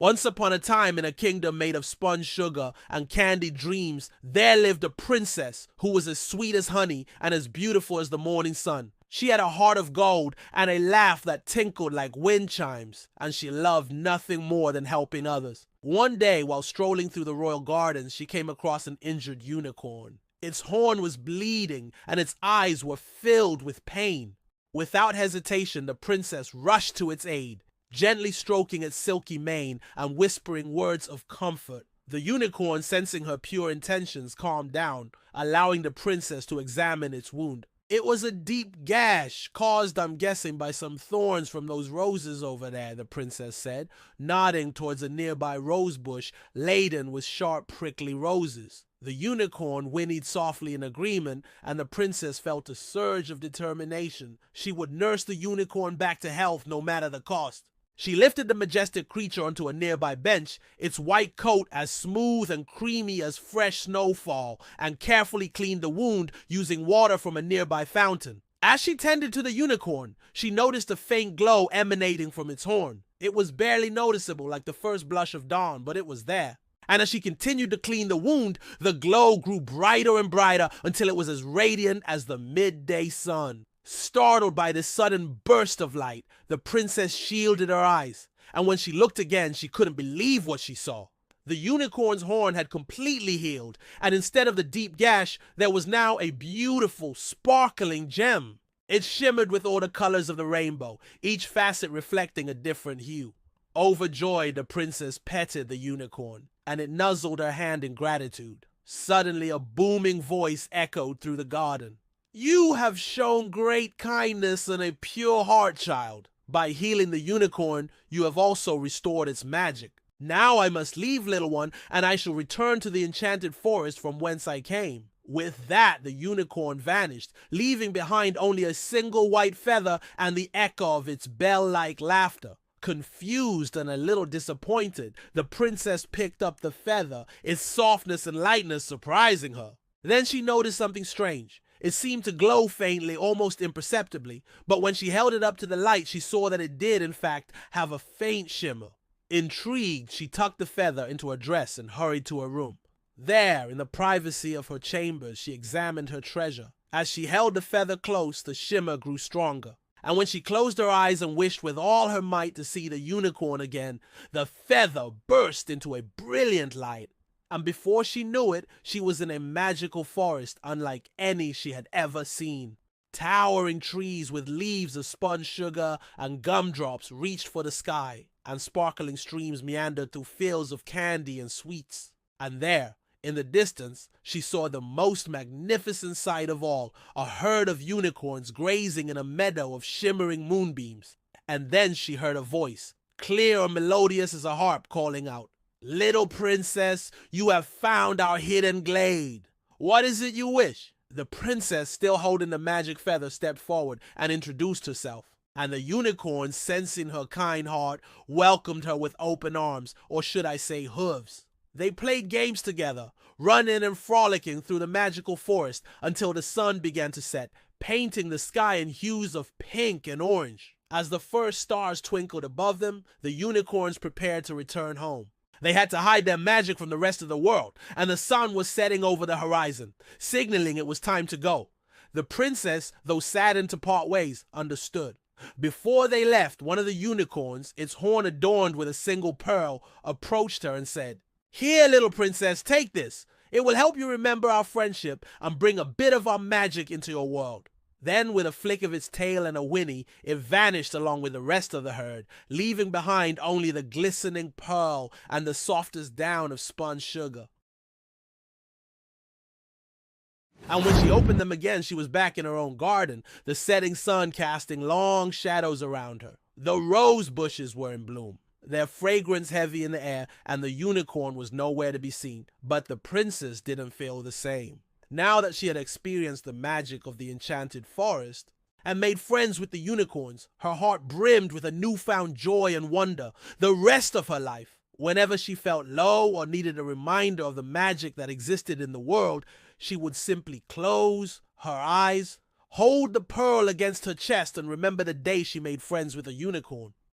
Once upon a time, in a kingdom made of spun sugar and candied dreams, there lived a princess who was as sweet as honey and as beautiful as the morning sun. She had a heart of gold and a laugh that tinkled like wind chimes, and she loved nothing more than helping others. One day, while strolling through the royal gardens, she came across an injured unicorn. Its horn was bleeding and its eyes were filled with pain. Without hesitation, the princess rushed to its aid, gently stroking its silky mane and whispering words of comfort. The unicorn, sensing her pure intentions, calmed down, allowing the princess to examine its wound. It was a deep gash, caused, I'm guessing, by some thorns from those roses over there, the princess said, nodding towards a nearby rose bush laden with sharp, prickly roses. The unicorn whinnied softly in agreement, and the princess felt a surge of determination. She would nurse the unicorn back to health no matter the cost. She lifted the majestic creature onto a nearby bench, its white coat as smooth and creamy as fresh snowfall, and carefully cleaned the wound using water from a nearby fountain. As she tended to the unicorn, she noticed a faint glow emanating from its horn. It was barely noticeable, like the first blush of dawn, but it was there. And as she continued to clean the wound, the glow grew brighter and brighter until it was as radiant as the midday sun. Startled by this sudden burst of light, the princess shielded her eyes, and when she looked again, she couldn't believe what she saw. The unicorn's horn had completely healed, and instead of the deep gash, there was now a beautiful, sparkling gem. It shimmered with all the colors of the rainbow, each facet reflecting a different hue. Overjoyed, the princess petted the unicorn, and it nuzzled her hand in gratitude. Suddenly, a booming voice echoed through the garden. "You have shown great kindness and a pure heart, child. By healing the unicorn, you have also restored its magic. Now I must leave, little one, and I shall return to the enchanted forest from whence I came." With that, the unicorn vanished, leaving behind only a single white feather and the echo of its bell-like laughter. Confused and a little disappointed, the princess picked up the feather, its softness and lightness surprising her. Then she noticed something strange. It seemed to glow faintly, almost imperceptibly, but when she held it up to the light, she saw that it did, in fact, have a faint shimmer. Intrigued, she tucked the feather into her dress and hurried to her room. There, in the privacy of her chambers, she examined her treasure. As she held the feather close, the shimmer grew stronger. And when she closed her eyes and wished with all her might to see the unicorn again, the feather burst into a brilliant light. And before she knew it, she was in a magical forest unlike any she had ever seen. Towering trees with leaves of spun sugar and gumdrops reached for the sky, and sparkling streams meandered through fields of candy and sweets. And there, in the distance, she saw the most magnificent sight of all, a herd of unicorns grazing in a meadow of shimmering moonbeams. And then she heard a voice, clear and melodious as a harp, calling out, "Little princess, you have found our hidden glade. What is it you wish?" The princess, still holding the magic feather, stepped forward and introduced herself. And the unicorn, sensing her kind heart, welcomed her with open arms, or should I say hooves. They played games together, running and frolicking through the magical forest until the sun began to set, painting the sky in hues of pink and orange. As the first stars twinkled above them, the unicorns prepared to return home. They had to hide their magic from the rest of the world, and the sun was setting over the horizon, signaling it was time to go. The princess, though saddened to part ways, understood. Before they left, one of the unicorns, its horn adorned with a single pearl, approached her and said, "Here, little princess, take this. It will help you remember our friendship and bring a bit of our magic into your world." Then, with a flick of its tail and a whinny, it vanished along with the rest of the herd, leaving behind only the glistening pearl and the softest down of spun sugar. And when she opened them again, she was back in her own garden, the setting sun casting long shadows around her. The rose bushes were in bloom, their fragrance heavy in the air, and the unicorn was nowhere to be seen. But the princess didn't feel the same. Now that she had experienced the magic of the enchanted forest and made friends with the unicorns, her heart brimmed with a newfound joy and wonder. The rest of her life, whenever she felt low or needed a reminder of the magic that existed in the world, she would simply close her eyes, hold the pearl against her chest, and remember the day she made friends with a unicorn.